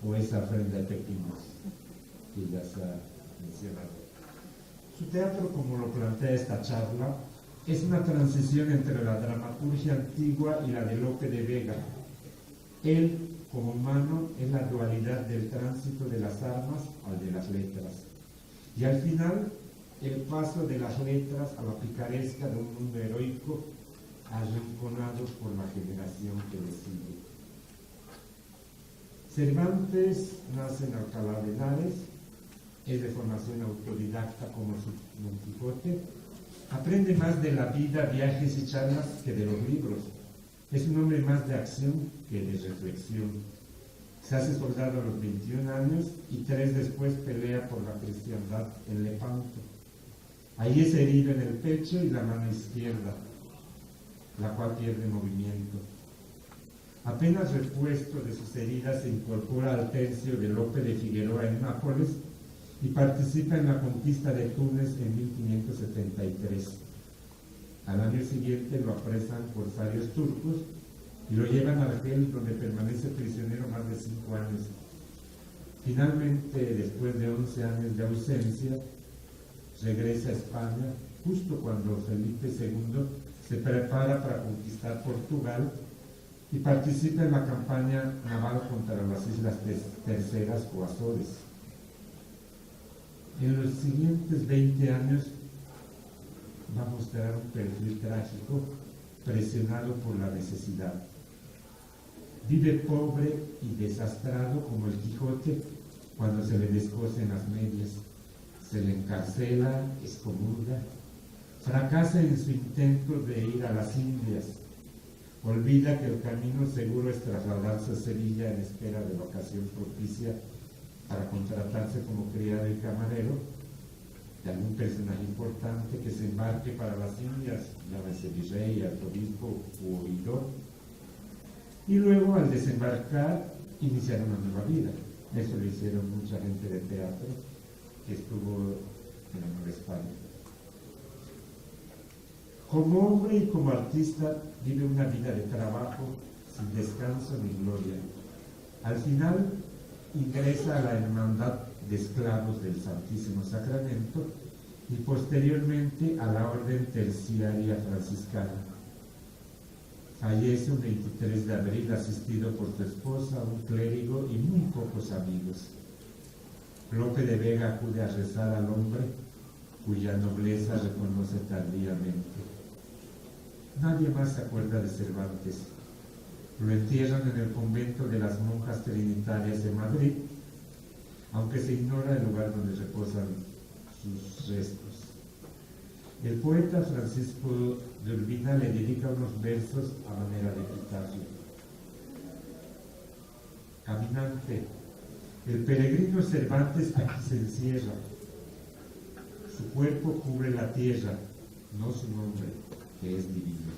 [SPEAKER 2] o esa ofrenda de pepinos que ya se ha mencionado. Su teatro, como lo plantea esta charla, es una transición entre la dramaturgia antigua y la de Lope de Vega. Él, como humano, es la dualidad del tránsito de las armas al de las letras. Y al final, el paso de las letras a la picaresca de un mundo heroico arrinconado por la generación que le sigue. Cervantes nace en Alcalá de Henares, es de formación autodidacta como su Don Quijote, aprende más de la vida, viajes y charlas que de los libros. Es un hombre más de acción que de reflexión. Se hace soldado a los 21 años y 3 después pelea por la cristiandad en Lepanto. Ahí es herido en el pecho y la mano izquierda, la cual pierde movimiento. Apenas repuesto de sus heridas, se incorpora al tercio de Lope de Figueroa en Nápoles y participa en la conquista de Túnez en 1573. Al año siguiente lo apresan corsarios turcos y lo llevan a Argel, donde permanece prisionero más de 5 años. Finalmente, después de 11 años de ausencia, regresa a España, justo cuando Felipe II se prepara para conquistar Portugal y participa en la campaña naval contra las Islas Terceras o Azores. En los siguientes 20 años va a mostrar un perfil trágico, presionado por la necesidad. Vive pobre y desastrado como el Quijote cuando se le descosen las medias, se le encarcela, excomulga, fracasa en su intento de ir a las Indias, olvida que el camino seguro es trasladarse a Sevilla en espera de la ocasión propicia para contratarse como criado y camarero de algún personaje importante que se embarque para las Indias, llámese virrey, arzobispo u oidor, y luego al desembarcar iniciar una nueva vida. Eso lo hicieron mucha gente de teatro que estuvo en la Nueva España. Como hombre y como artista vive una vida de trabajo sin descanso ni gloria. Al final ingresa a la Hermandad de Esclavos del Santísimo Sacramento y posteriormente a la Orden Terciaria Franciscana. Fallece un 23 de abril asistido por su esposa, un clérigo y muy pocos amigos. Lope de Vega acude a rezar al hombre cuya nobleza reconoce tardíamente. Nadie más se acuerda de Cervantes. Lo entierran en el convento de las monjas trinitarias de Madrid, aunque se ignora el lugar donde reposan sus restos. El poeta Francisco de Urbina le dedica unos versos a manera de epitafio. Caminante, el peregrino Cervantes aquí se encierra. Su cuerpo cubre la tierra, no su nombre, que es divino.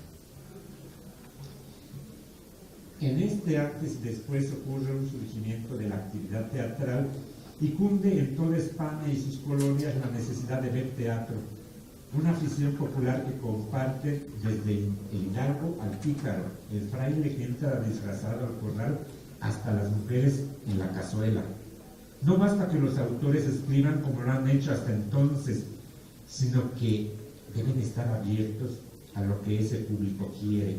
[SPEAKER 2] En este antes y después ocurre un surgimiento de la actividad teatral y cunde en toda España y sus colonias la necesidad de ver teatro, una afición popular que comparte desde el hidalgo al pícaro, el fraile que entra disfrazado al corral, hasta las mujeres en la cazuela. No basta que los autores escriban como lo han hecho hasta entonces, sino que deben estar abiertos a lo que ese público quiere,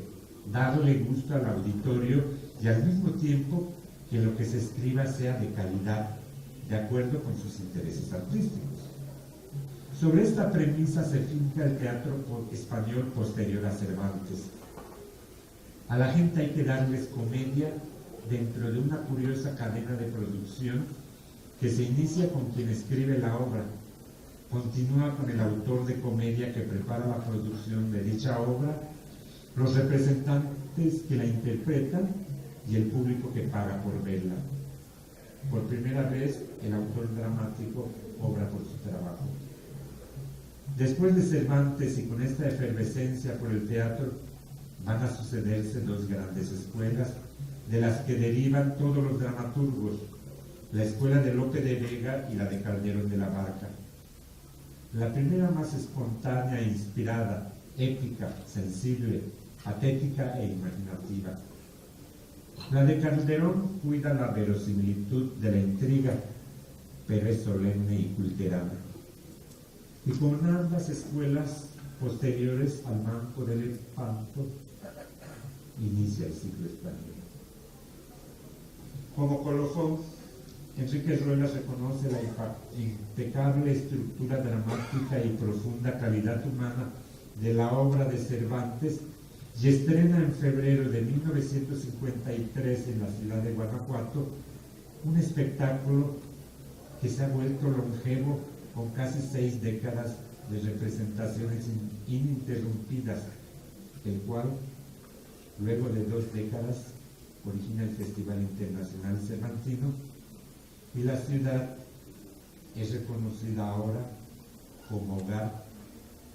[SPEAKER 2] darle gusto al auditorio y al mismo tiempo que lo que se escriba sea de calidad, de acuerdo con sus intereses artísticos. Sobre esta premisa se finca el teatro español posterior a Cervantes. A la gente hay que darles comedia dentro de una curiosa cadena de producción que se inicia con quien escribe la obra, continúa con el autor de comedia que prepara la producción de dicha obra, los representantes que la interpretan y el público que paga por verla. Por primera vez, el autor dramático obra por su trabajo. Después de Cervantes y con esta efervescencia por el teatro, van a sucederse dos grandes escuelas de las que derivan todos los dramaturgos, la escuela de Lope de Vega y la de Calderón de la Barca. La primera más espontánea e inspirada, épica, sensible, patética e imaginativa. La de Calderón cuida la verosimilitud de la intriga, pero es solemne y culterana. Y con ambas escuelas posteriores al Manco del Espanto inicia el ciclo español. Como colofón, Enrique Ruelas reconoce la impecable estructura dramática y profunda calidad humana de la obra de Cervantes y estrena en febrero de 1953 en la ciudad de Guanajuato un espectáculo que se ha vuelto longevo con casi 6 décadas de representaciones ininterrumpidas, el cual, luego de 2 décadas, origina el Festival Internacional Cervantino y la ciudad es reconocida ahora como hogar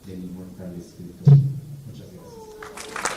[SPEAKER 2] del inmortal escritor. Muchas gracias.